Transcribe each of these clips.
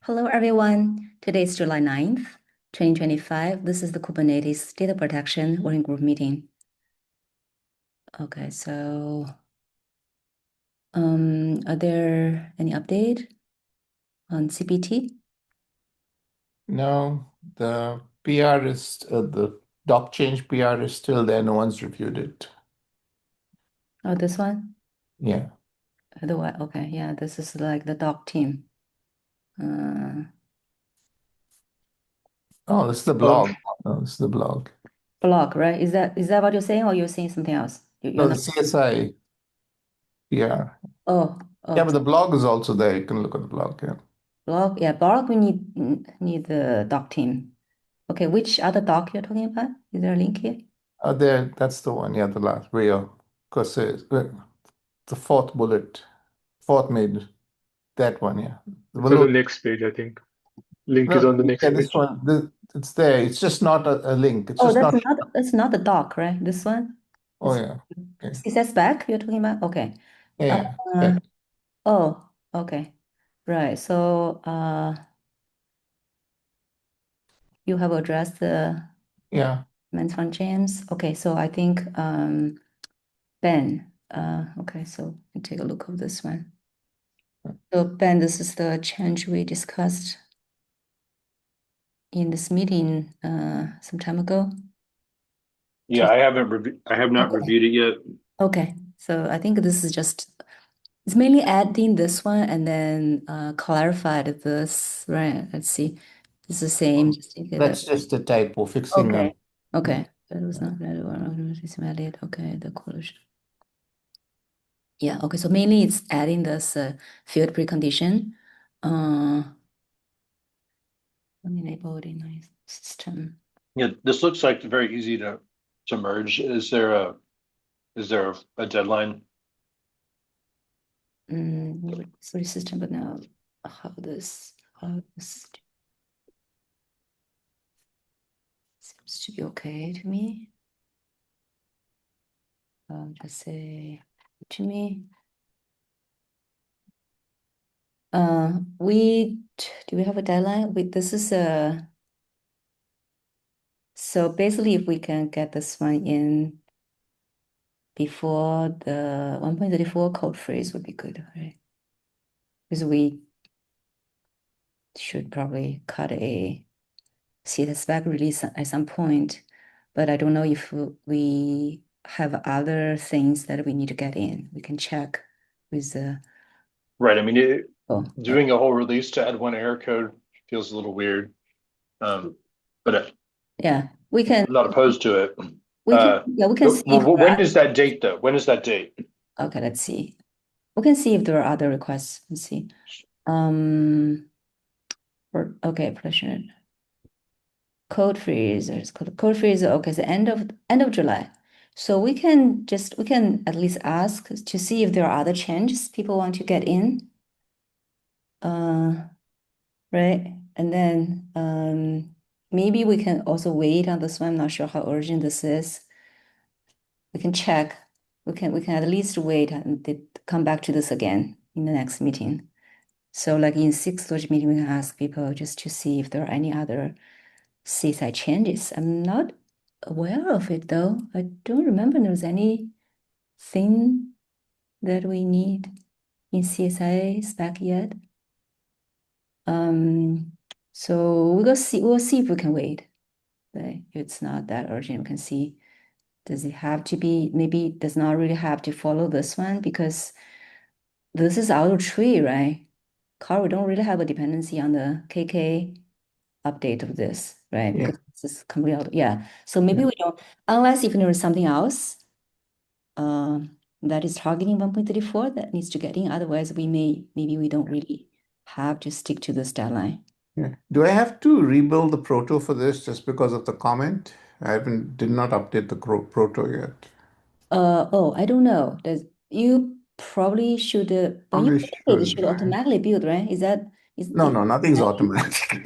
Hello, everyone. Today is July 9th, 2025. This is the Kubernetes Data Protection Working Group meeting. Okay, so are there any update on CPT? No, the PR is the doc change PR is still there. No one's reviewed it. Oh, this one? Yeah. Okay, yeah, this is like the doc team. Oh, this is the Oh, blog. No, this is the blog. Blog, right? Is that what you're saying, or you're saying something else? You're No, the not. CSI PR. Oh, Yeah, oh, but the blog is also there. You can look at the blog. Yeah. blog. Yeah, blog. We need the doc team. Okay, which other doc you're talking about? Is there a link here? There, that's the one. Yeah, the last where of course the fourth bullet, fourth made that one. Yeah. The it's on below. the next page, I think. Link is No, on the yeah, next this page. one. It's there. It's just not a link. It's Oh, just not. that's not the doc, right? This one? Oh This yeah. Okay. is that spec you're talking about? Okay. Yeah. Uh, Yeah. oh, okay. Right. So you have addressed the Yeah. men's fund James. Okay, so I think Ben. Okay, so we take a look of this one. So Ben, this is the change we discussed in this meeting some time ago. Yeah, I have not Okay. reviewed it yet. Okay. So I think this is just it's mainly adding this one and then clarified this, right? Let's see. It's the same, just take it. That's just a typo, fixing Okay. yeah. Okay. That was not valid or it's valid. Okay, the collision. Yeah, okay. So mainly it's adding this field precondition. Uh enabled in my system. Yeah, this looks like very easy to merge. Is there a deadline? Sorry, system, but now how this seems to be okay to me. Just say to me. Do we have a deadline? This is so basically if we can get this one in before the 1.34 code freeze would be good, right? Because we should probably cut a CSS spec release at some point, but I don't know if we have other things that we need to get in. We can check with the Right. I mean, yeah. doing a whole release to add one error code feels a little weird. But Yeah, we I'm can not opposed to it. we can see if there When are is that date though? When is that date? okay, let's see. We can see if there are other requests. Let's see. Um, okay, production code freeze. There's code freeze. Okay, so end of July. So we can at least ask to see if there are other changes people want to get in. Right, and then maybe we can also wait on this one. I'm not sure how urgent this is. We can check. We can at least wait and come back to this again in the next meeting. So like in 6:30 meeting, we can ask people just to see if there are any other CSI changes. I'm not aware of it though. I don't remember there's anything that we need in CSI spec yet. So we'll see if we can wait. But if it's not that urgent, we can see. Does it have to be, maybe it does not really have to follow this one because this is out of tree, right? Car, we don't really have a dependency on the KK update of this, right? Yeah. Because this is completely out, yeah. So maybe Yeah. we don't, unless if there is something else that is targeting 1.34 that needs to get in. Otherwise, maybe we don't really have to stick to this deadline. Yeah. Do I have to rebuild the proto for this just because of the comment? Did not update the proto yet. Oh, I don't know. You probably should, when you Probably make it, it should, should right? automatically build, right? No, no, nothing's automatic.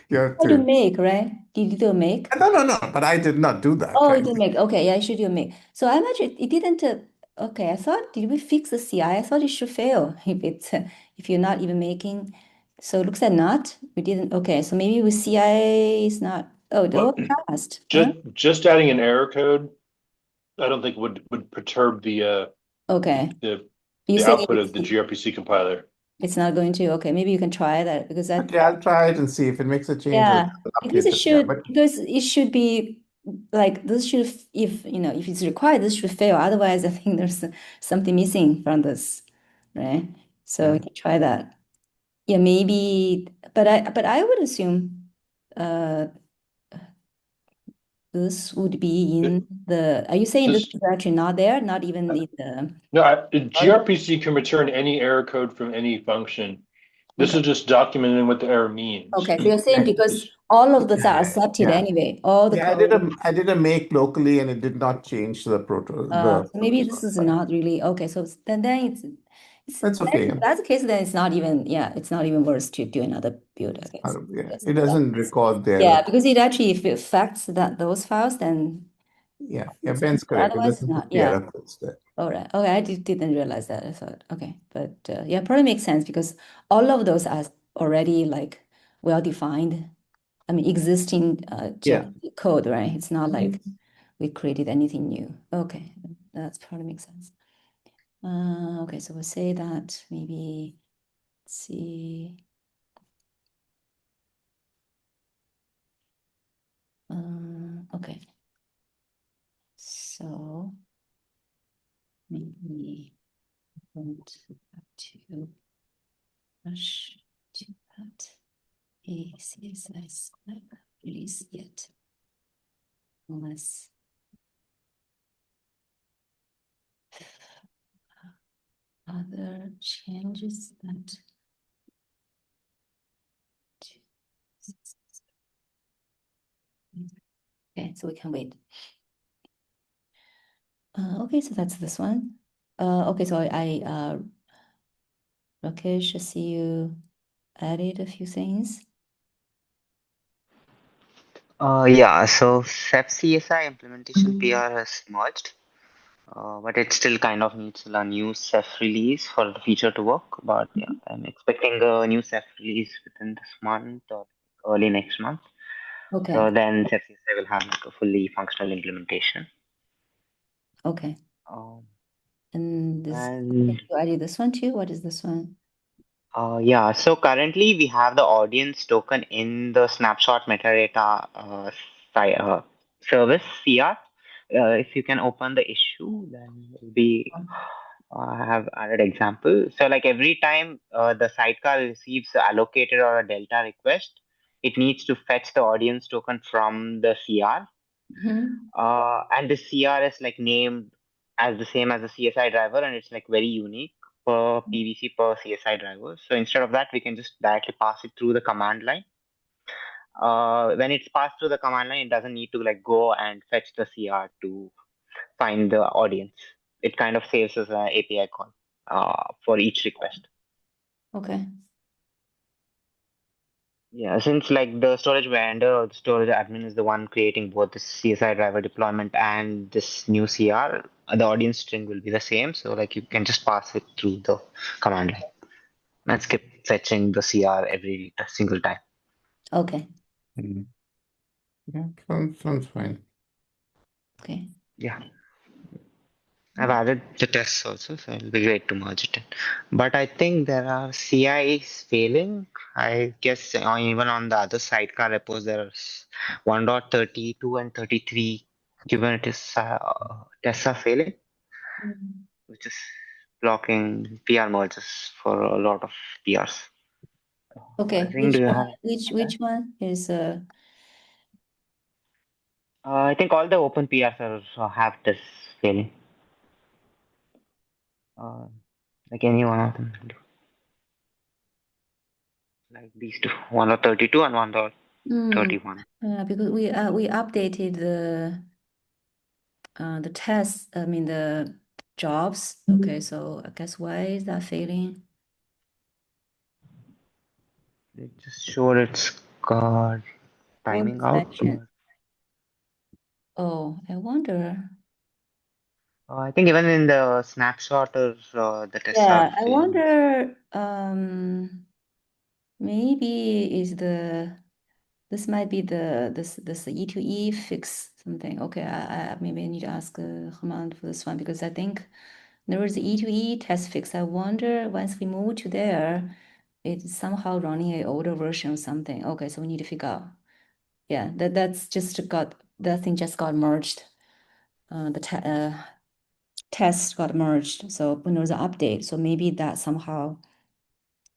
You have How to to. make, right? Did you do a make? No, no, no. But I did not do that, Oh, you right? did make. Okay, yeah, I should do a make. So I imagine it didn't. Okay, I thought did we fix the CI? I thought it should fail if it's if you're not even making So it looks like not. We didn't. Okay, so maybe with CI is not. Oh, Well, passed. Huh? just adding an error code, I don't think would perturb Okay. the You the said output of the gRPC compiler. it's not going to. Okay, maybe you can try that because that. Okay, I'll try it and see if it makes a change. Yeah, I'll because update it it. Yeah, should but because it should be like this should if if it's required this should fail. Otherwise, I think there's something missing from this, right? So yeah. we can try that. Yeah, maybe, but I would assume uh this would be in the. Are you saying this This is actually not there? Not even in the. No, gRPC can return any error code from any function. This Okay. is just documenting what the error means. Okay, so you're saying Yeah, because all of those are yeah, accepted yeah. anyway, all the Yeah, code. I did a make locally and it did not change the So maybe this is not really okay. So then it's that's okay. if that's the case, then it's not even it's not even worth to do another build, I guess. Yeah, Yes. it doesn't record the Yeah, error. because it actually if it affects those files, then Yeah, it's fine. Ben's But correct. It otherwise it's doesn't put not. the Yeah. error codes there. All right. Okay, didn't realize that. I thought okay, but yeah, probably makes sense because all of those are already like well defined. I mean, existing Yeah. code, right? It's not like we created anything new. Okay, that's probably makes sense. Okay, so we'll say that maybe, let's see. Okay, so maybe I don't have to rush to that a CSS release yet, unless other changes that. Okay, so we can wait. Okay, so that's this one. Okay, so Rakesh, I see you added a few things. Yeah, so SEP CSI implementation PR has merged, but it still kind of needs a new SEP release for the feature to work. But yeah, I'm expecting a new SEP release within this month or early next month. Okay, So then SEP CSI will have like a fully functional implementation. okay. Um, And and you added this one too? What is this one? Yeah, so currently we have the audience token in the snapshot metadata service CR. If you can open the issue, then it'll be I have added example. So like every time the sidecar receives allocated or a delta request, it needs to fetch the audience token from the CR. Mhm. And the CR is like named as the same as the CSI driver, and it's like very unique per PVC per CSI driver. So instead of that, we can just directly pass it through the command line. When it's passed through the command line, it doesn't need to like go and fetch the CR to find the audience. It kind of saves as an API call for each request. Okay. Yeah, since like the storage vendor or the storage admin is the one creating both the CSI driver deployment and this new CR, the audience string will be the same. So like you can just pass it through the command line and skip fetching the CR every single time. Okay. Mhm. Yeah, sounds fine. Okay. Yeah. I've added the tests also, so it'll be great to merge it in. But I think there are CIs failing. I guess even on the other sidecar repos, there's 1.32 and 33 Kubernetes tests are failing, Mhm. which is blocking PR merges for a lot of PRs. I Okay. think do you have? Which one is I think all the open PRs have this failing. Uh, like any one of them, like these two, 1.32 and 1.31. because we updated the tests, I mean the jobs. Okay, so I guess why is that failing? It just showed it's got What timing out. extension? Oh, I wonder. I think even in the snapshot or the tests are Yeah, I failing. wonder. maybe this might be this E2E fix something. Okay, I maybe I need to ask Hemant for this one because I think there was the E2E test fix. I wonder once we move to there, it's somehow running a older version of something. Okay, so we need to figure out. Yeah, that thing just got merged. The test got merged. So when there was an update, so maybe that somehow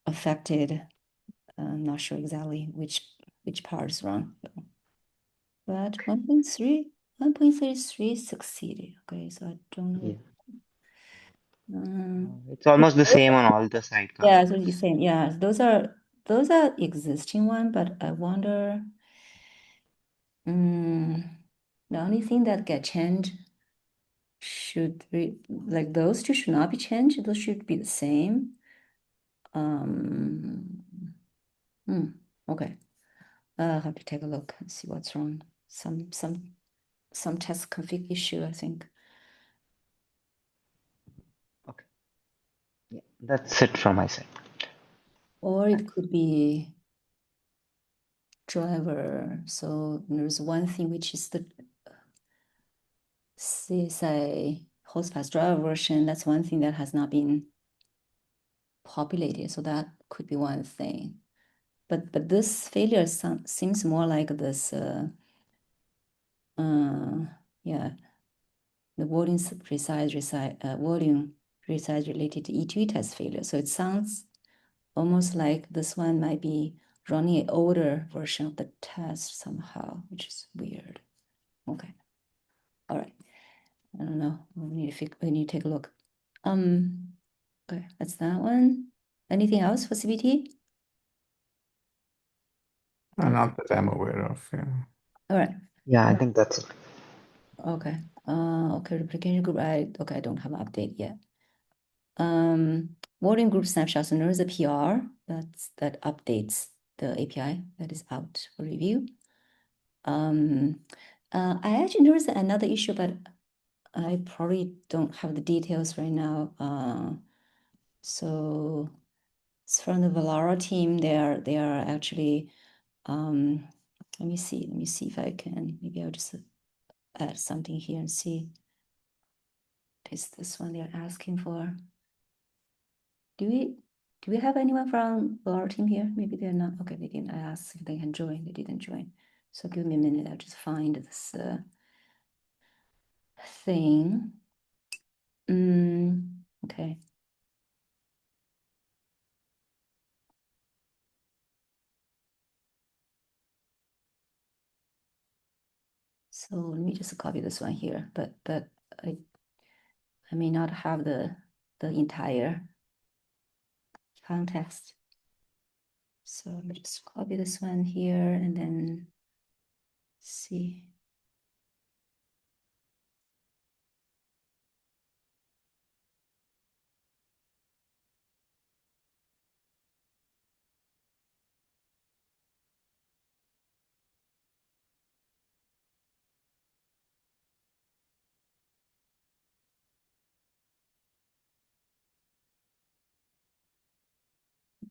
affected. I'm not sure exactly which part is wrong. But 1.33 succeeded. Okay, so I don't know. It's almost the same on all the Yeah, sidecars. so you're saying, yeah, those are existing one, but I wonder, the only thing that get changed should be like those two should not be changed. Those should be the same. Okay. I'll have to take a look and see what's wrong. Some test config issue, I think. Okay. Yeah, that's it from my side. Or it could be driver. So there's one thing which is the CSI hostpass driver version. That's one thing that has not been populated. So that could be one thing. But this failure seems more like this. Yeah, the volume resize related to E2E test failure. So it sounds almost like this one might be running an older version of the test somehow, which is weird. Okay. All right. I don't know. We need to take a look. Okay, that's that one. Anything else for CBT? Not that I'm aware of. Yeah. All right. Yeah, I think that's it. Okay. Okay, replication group. I don't have an update yet. Voting group snapshots. And there is a PR that updates the API that is out for review. I actually noticed another issue, but I probably don't have the details right now. So it's from the Valara team. They are actually. Let me see if I can. Maybe I'll just add something here and see. Is this one they're asking for? Do we have anyone from our team here? Maybe they're not. Okay, they didn't. I asked if they can join. They didn't join. So give me a minute. I'll just find this thing. Okay. So let me just copy this one here, but I may not have the entire context. So let me just copy this one here and then see.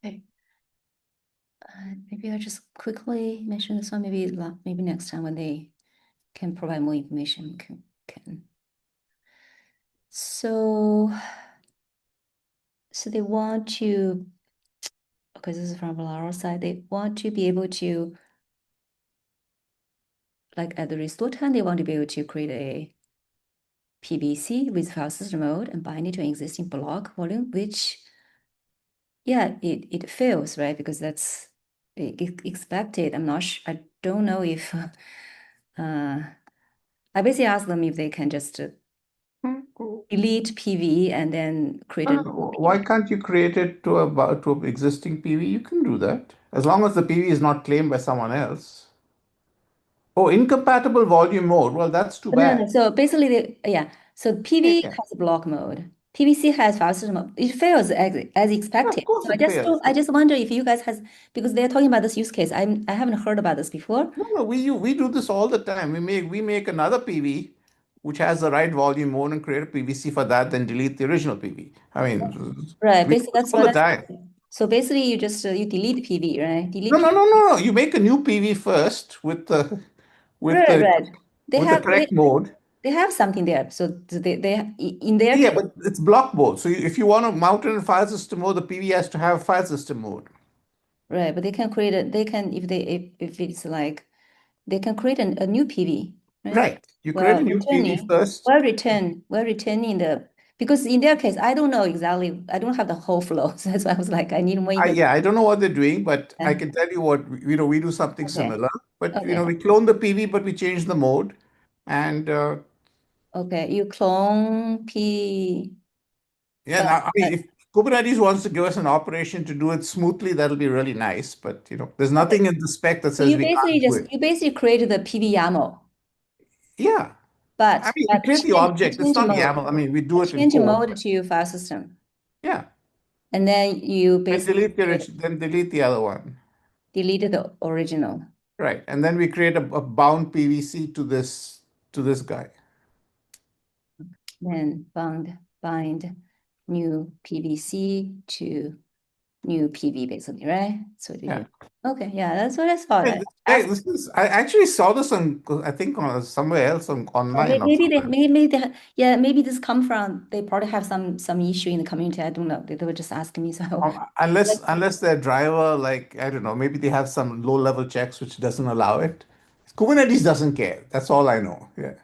Okay. Maybe I'll just quickly mention this one. Maybe next time when they can provide more information, we can. So they want to. Okay, this is from Valero side. They want to be able to, like at the restore time, they want to be able to create a PBC with file system mode and bind it to an existing block volume, which, yeah, it fails, right? Because that's expected. I'm not sure. I don't know if. I basically asked them if they can just delete PV and then create a. Why can't you create it to an existing PV? You can do that as long as the PV is not claimed by someone else. Oh, incompatible volume mode. Well, that's too No. bad. So basically, yeah. So PV Yeah. has a block mode. PVC has file system mode. It fails as Yeah, expected. of course So it fails. I just wonder if you guys because they're talking about this use case. I haven't heard about this before. No, we do this all the time. We make another PV which has the right volume mode and create a PVC for that, then delete the original PV. I mean, Right. we do Basically, this that's all what the time. So basically, you just you delete PV, right? Delete No, no, PV. no, no, no. You make a new PV first with the with Right, the right. They with the have correct mode. they have something there. So they in their Yeah, case, but it's block mode. So if you want to mount it in file system mode, the PV has to have file system mode. right? But they can create a they can if it's like they can create a new PV, right? Right. You create a new PV first. While returning the because in their case, I don't know exactly. I don't have the whole flow, so that's why I was like, I need more information. Yeah, I don't know what they're doing, but I Yeah. can tell you what we do something Okay. similar. But Okay. we clone the PV, but we change the mode, and Okay. You clone P. yeah. But, Now, I mean, if Kubernetes wants to give us an operation to do it smoothly, that'll be really nice. But there's okay. nothing in the spec that So says we can't do it. you basically created the PV YAML, Yeah, I mean, we create the object. It's change not mode. YAML. I mean, we do it in Change code. mode to file system. Yeah, And then you and basically then delete the other one. deleted the original. Right, and then we create a bound PVC to this guy. Then bind new PVC to new PV basically, right? So Yeah. okay, yeah, that's what I thought. I actually saw this on, I think, on somewhere else online. Maybe this come from they probably have some issue in the community. I don't know. They were just asking me. So Unless their driver, like, I don't know, maybe they have some low level checks which doesn't allow it. Kubernetes doesn't care. That's all I know. Yeah.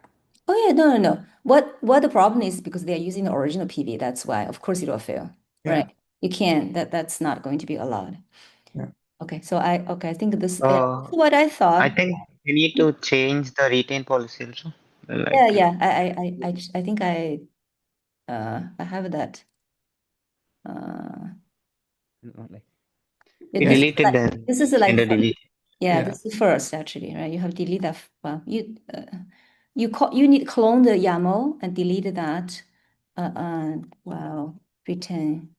oh yeah, no. What the problem is because they are using the original PV. That's why, of course, it will fail, right? Yeah. You can't. That's not going to be allowed. Yeah. Okay, so I think this is Uh, what I I thought. think we need to change the retain policy also. Yeah. I think I have that. Like we This is delete it, then this is like extended delete. yeah, Yeah. this is first actually, right? You have delete that. Well, you need clone the YAML and delete that. Well, return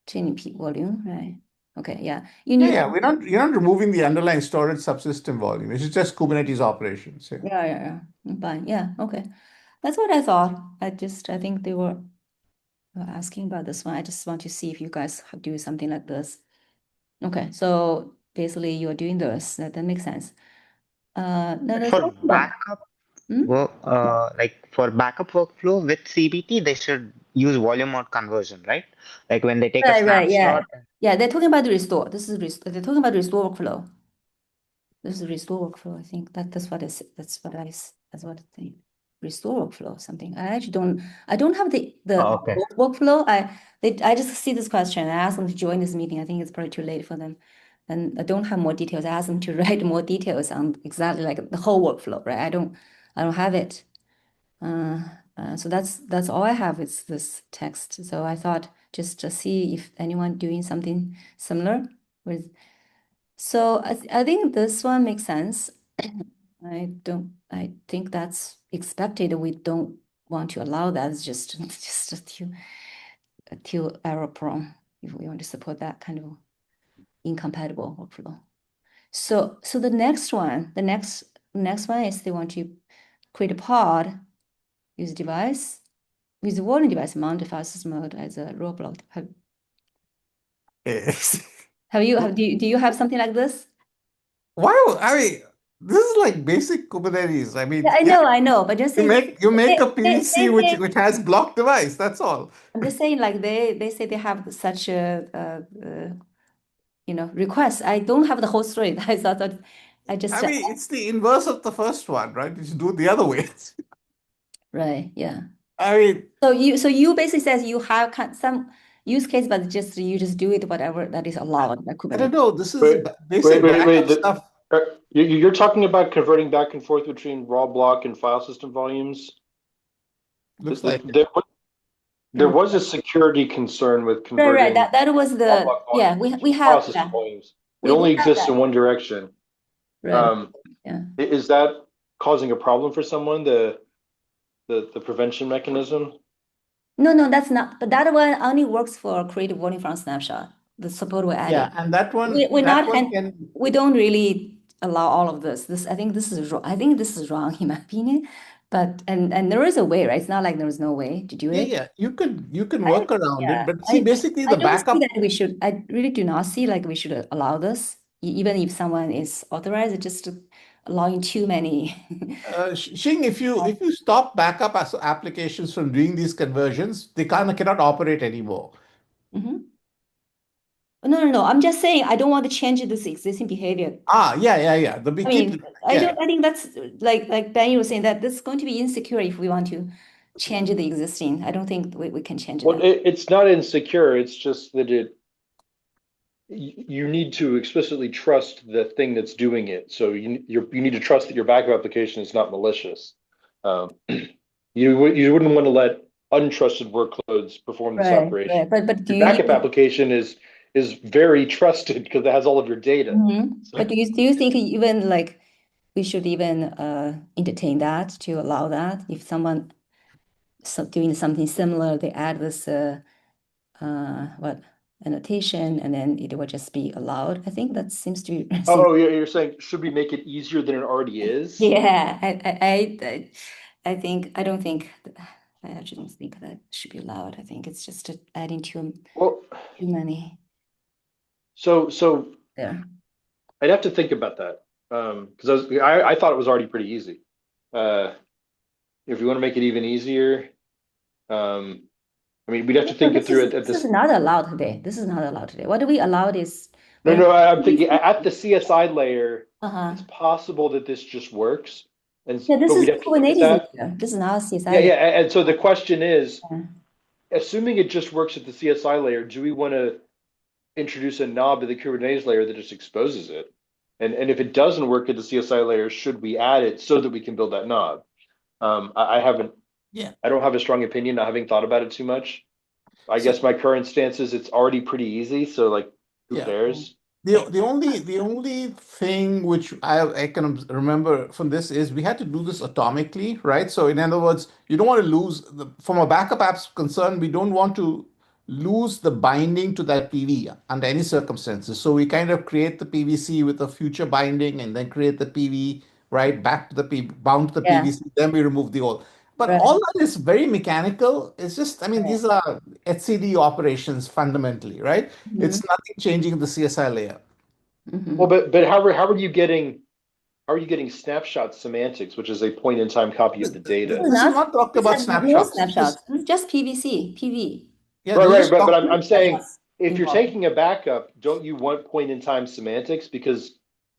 training peak volume, right? Okay, yeah. You need Yeah. You're not removing the underlying storage subsystem volume. It's just Kubernetes operations. Yeah. yeah. Fine. Yeah, okay. That's what I thought. I think they were asking about this one. I just want to see if you guys do something like this. Okay, so basically you're doing this. That makes sense. Now the For second one. backup Hmm? work, like for backup workflow with CBT, they should use volume mode conversion, right? Like when they take a Right, yeah. snapshot. Yeah, they're talking about the restore. They're talking about the restore workflow. This is restore workflow. I think that's what that's what I think. Restore workflow, something. I don't have the Oh, okay. workflow. I just see this question. I asked them to join this meeting. I think it's probably too late for them. And I don't have more details. I asked them to write more details on exactly like the whole workflow, right? I don't have it. So that's all I have is this text. So I thought just to see if anyone doing something similar with. So I think this one makes sense. I think that's expected. We don't want to allow that. It's just too error prone if we want to support that kind of incompatible workflow. So the next one is they want to create a pod, use device, with the volume device mount file system mode as a roadblock. Yes. Do you have something like this? I mean, this is like basic Kubernetes. I mean, Yeah, I know, but just you say make a they PVC say which has block device. That's all. I'm just saying like they say they have such a request. I don't have the whole story. I thought that I just I mean, it's the inverse of the first one, right? You should do it the other way. right, yeah. I mean, So you basically says you have some use case, but you just do it whatever that is allowed by I don't Kubernetes. know. This is Wait, basic backup stuff. You're talking about converting back and forth between raw block and file system volumes. Looks like it. There was a security concern with Right. converting That was raw the block yeah. volumes We to file have system volumes. It we only have exists that. in one direction. Right. Yeah. Is that causing a problem for someone? The prevention mechanism? No, that's not. But that one only works for creative volume from snapshot. The support we're adding. Yeah, and that one can. We don't really allow all of this. I think this is wrong. I think this is wrong in my opinion. But and there is a way, right? It's not like there is no way to do Yeah, it. yeah, you can work around it, Yeah, but see, basically I the don't see backup. that we should. I really do not see like we should allow this, even if someone is authorized, just allowing too many. Xing, if you stop backup applications from doing these conversions, they cannot operate anymore. Mhm. No. I'm just saying I don't want to change this existing behavior. Yeah. The we I keep mean, I yeah. don't. I think that's like Ben was saying that this is going to be insecure if we want to change the existing. I don't think we can change Well, that. it's not insecure. It's just that you need to explicitly trust the thing that's doing it. So you need to trust that your backup application is not malicious. You wouldn't want to let untrusted workloads perform this Right. operation. But do Your you backup even? application is very trusted because it has all of your data. But So, do you think even like we should even entertain that to allow that if someone doing something similar, they add this what annotation and then it will just be allowed. I think that seems to seem oh, you're saying should we make it easier than it already is? yeah. I think I don't think I actually don't think that should be allowed. I think it's just adding Well, too many so there. I'd have to think about that because I thought it was already pretty easy. Uh, if you want to make it even easier, um, I mean, we'd have to No, think it through at this is this. not allowed today. This is not allowed today. What do we allowed is No, when no, I'm thinking at the CSI layer, uh-huh. it's possible that this just works, Yeah, this but is we'd have to look at Kubernetes that. layer. This is not Yeah, CSI yeah, layer. and so the question is, Yeah. assuming it just works at the CSI layer, do we want to introduce a knob to the Kubernetes layer that just exposes it? And if it doesn't work at the CSI layer, should we add it so that we can build that knob? I haven't, Yeah. I don't have a strong opinion, not having thought about it too much. I So guess my current stance is it's already pretty easy, so like, who yeah. cares? The only thing which I can remember from this is we had to do this atomically, right? So in other words, you don't want to lose from a backup app's concern, we don't want to lose the binding to that PV under any circumstances. So we kind of create the PVC with a future binding and then create the PV right back to the bound to the Yeah, PVC, then we remove the old. But right, all that is very mechanical. It's just, I mean, right. these are HCD operations fundamentally, right? Mhm, It's nothing changing in the CSI layer. Well, mhm. but how are you getting snapshot semantics, which is a point in time copy of the This data? is This is not, not talking this about has no snapshots. snapshots. This is just PVC, PV. Yeah, Right, this is right. just But talking. I'm saying Snapshots if you're involved. taking a backup, don't you want point in time semantics? Because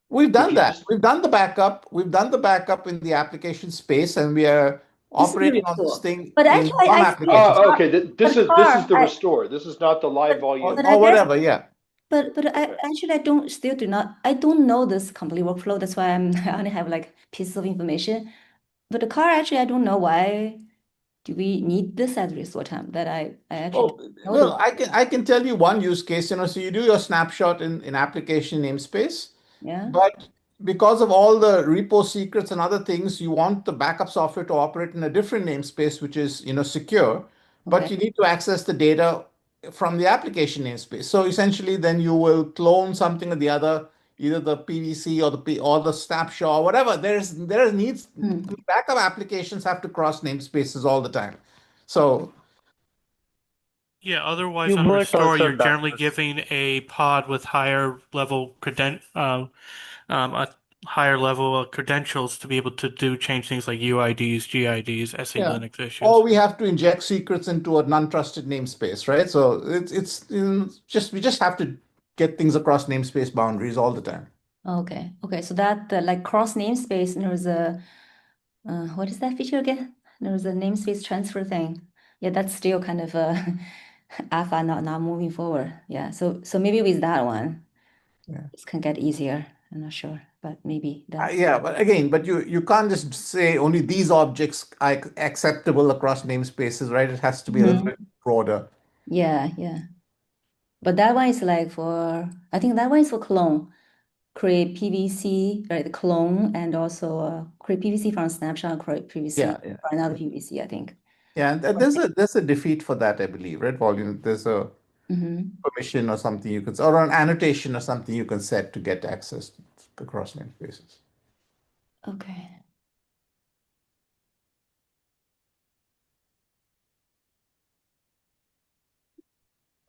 We've if done you that. just We've done the backup. We've done the backup in the application space, and we are This is the operating on this restore. thing But in actually, some I see a applications oh, car, okay, but this is car, the restore. This is not the live but volume. I or guess, whatever. Yeah. but actually, I don't still do not, I don't know this complete workflow. That's why I only have like pieces of information. But the car, actually, I don't know why do we need this as restore time that I actually Oh, don't know the, well, I can tell you one use case. So you do your snapshot in application namespace, yeah, but because of all the repo secrets and other things, you want the backup software to operate in a different namespace, which is secure. But okay. you need to access the data from the application namespace. So essentially, then you will clone something or the other, either the PVC or the snapshot or whatever. There is needs Hmm. backup applications have to cross namespaces all the time. So Yeah, otherwise on Hubert restore, also you're does generally this. giving a pod with a higher level of credentials to be able to change things like UIDs, GIDs, SE yeah. Linux Or issues. we have to inject secrets into a non-trusted namespace, right? So it's just we just have to get things across namespace boundaries all the time. Okay. So that like cross namespace, there's a what is that feature again? There's a namespace transfer thing. Yeah, that's still kind of alpha, not moving forward. Yeah. So maybe with that one, Yeah. it can get easier. I'm not sure, but maybe that's Yeah, but again, you can't just say only these objects are acceptable across namespaces, right? It has to be a little bit Mhm. broader. Yeah. But that one is like for I think that one is for clone. Create PVC, right? The clone and also create PVC from snapshot, create PVC Yeah, yeah, for another PVC, I think. yeah. And there's a defeat for that, I believe, right? Volume. There's a Hmm. permission or something you can, or an annotation or something you can set to get access across namespaces. Okay.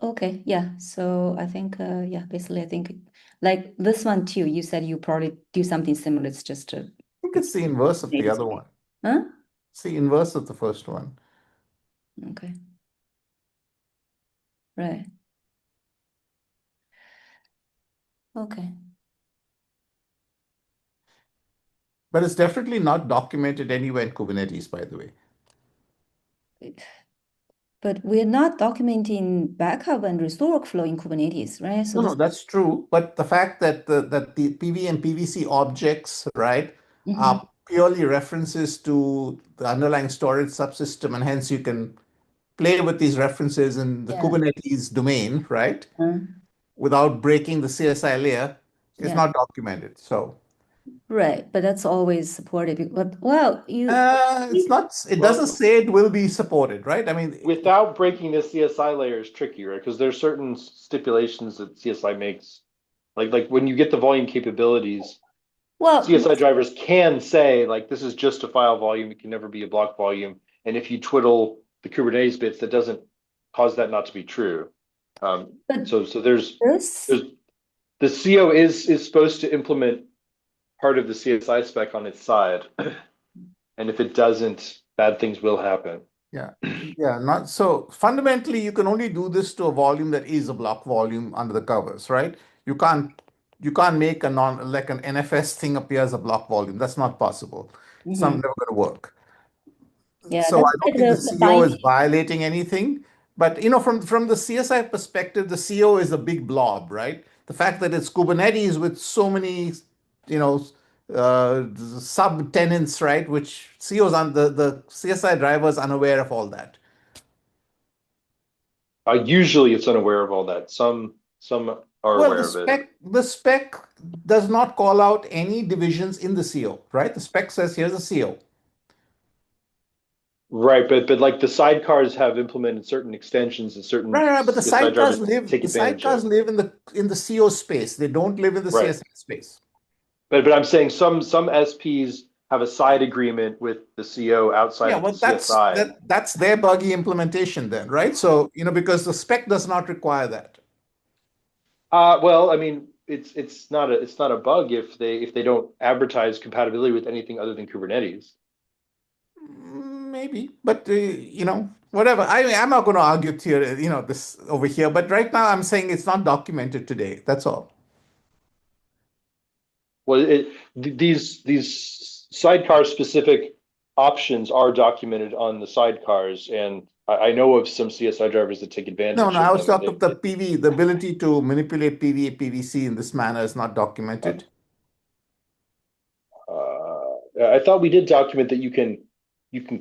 Okay, yeah. So I think, yeah, basically, I think like this one too, you said you probably do something similar. It's just I think it's the inverse of the other one. Huh? It's the inverse of the first one. Okay. Right. Okay. But it's definitely not documented anywhere in Kubernetes, by the way. But we're not documenting backup and restore workflow in Kubernetes, right? So No, this, no, that's true. But the fact that the PV and PVC objects, right, are purely references to the underlying storage subsystem, and hence you can play with these references in the yeah. Kubernetes domain, right, Uh, without breaking the CSI layer, is yeah. not documented. So Right. But that's always supported. But well, it's not. It doesn't Well, say it will be supported, right? I mean, without breaking the CSI layer is tricky, right? Because there's certain stipulations that CSI makes. Like when you get the volume capabilities, well, CSI drivers can say like this is just a file volume, it can never be a block volume. And if you twiddle the Kubernetes bits, that doesn't cause that not to be true. but So there's this, the CO is supposed to implement part of the CSI spec on its side. And if it doesn't, bad things will happen. yeah, yeah, not so fundamentally, you can only do this to a volume that is a block volume under the covers, right? You can't make a non like an NFS thing appear as a block volume. That's not possible. It's not never going to work. yeah, So I that's don't like think the the CO is binding. violating anything. But from the CSI perspective, the CO is a big blob, right? The fact that it's Kubernetes with so many, you know, sub tenants, right? Which COs on the CSI driver is unaware of all that. Usually it's unaware of all that. Some are Well, aware of it. the spec does not call out any divisions in the CO, right? The spec says here's a CO. Right, but like the sidecars have implemented certain extensions that certain Right, but the CSI drivers take advantage sidecars of. live in the CO space. They don't live in the Right. CSI space. But I'm saying some SPs have a side agreement with the CO outside Yeah, of the well, CSI. that's their buggy implementation then, right? So, because the spec does not require that. Well, I mean, it's not a bug if they don't advertise compatibility with anything other than Kubernetes. Maybe, but whatever. I'm not going to argue here, this over here. But right now, I'm saying it's not documented today. That's all. Well, these sidecar specific options are documented on the sidecars, and I know of some CSI drivers that take No, advantage no. I of was them. And talking of the PV, the ability to manipulate PV, PVC in this manner is not documented. I thought we did document that you can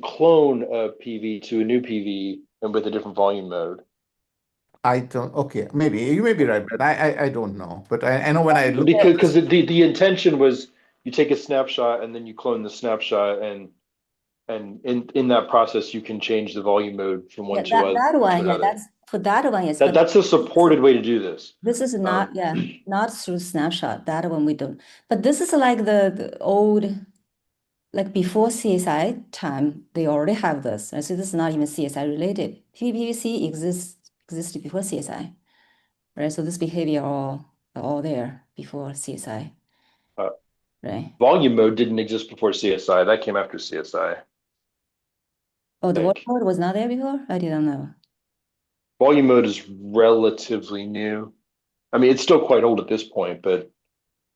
clone a PV to a new PV and with a different volume mode. I don't. Okay, maybe you may be right, but I don't know. But I know when I looked at Because this. the intention was you take a snapshot and then you clone the snapshot and in that process you can change the volume mode from Yeah, one that to one, yeah, another. that's for that one, yes, but That's a supported way to do this. this is not, Um, yeah, not through snapshot. That one we don't. But this is like the old, like before CSI time, they already have this. And so this is not even CSI related. PVC existed before CSI, right? So this behavior all there before CSI, uh, right? volume mode didn't exist before CSI. That came after CSI, I Oh, the work think. mode was not there before? I didn't know. Volume mode is relatively new. I mean, it's still quite old at this point, but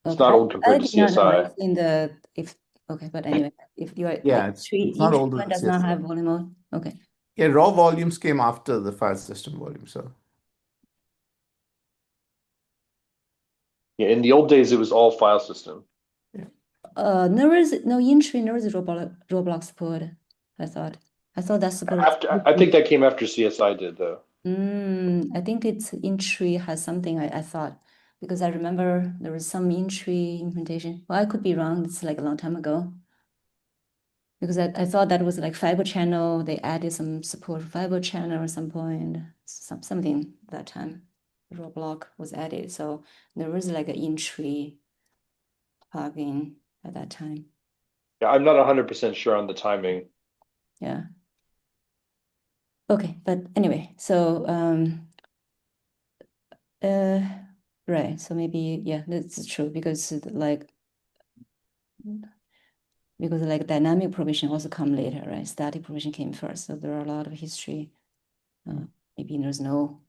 it's Okay, not old I compared to did not know CSI. it's in the if okay, but anyway, if you are Yeah, tree it's not each older one than does not CSI. have volume mode. Okay. Yeah, raw volumes came after the file system volume. So Yeah, in the old days, it was all file system. There is no in-tree, there is Roblox support. I thought that supported. I think that came after CSI did though. I think it's in-tree has something I thought because I remember there was some in-tree implementation. Well, I could be wrong. It's like a long time ago. Because I thought that was like fiber channel. They added some support for fiber channel at some point, something that time. Roblox was added. So there was like an in-tree plugin at that time. Yeah, I'm not 100% sure on the timing. Yeah. Okay, but anyway, so Right. So maybe, yeah, that's true because like dynamic provision also come later, right? Static provision came first. So there are a lot of history. Maybe there's no,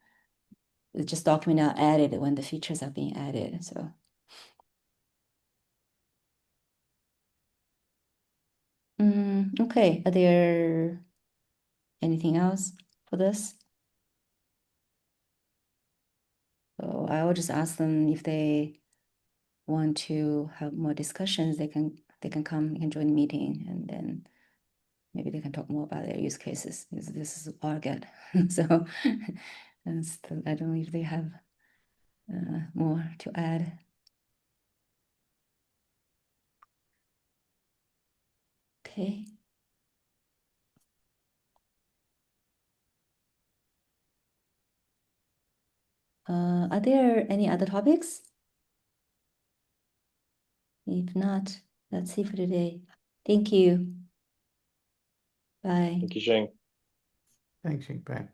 it's just document are added when the features are being added. So. Okay. Are there anything else for this? So I will just ask them if they want to have more discussions, they can come, they can join the meeting, and then maybe they can talk more about their use cases. This is all good. So I don't know if they have more to add. Okay. Are there any other topics? If not, that's it for today. Thank you. Bye. Thank you, Xing. Thanks, Xing. Bye.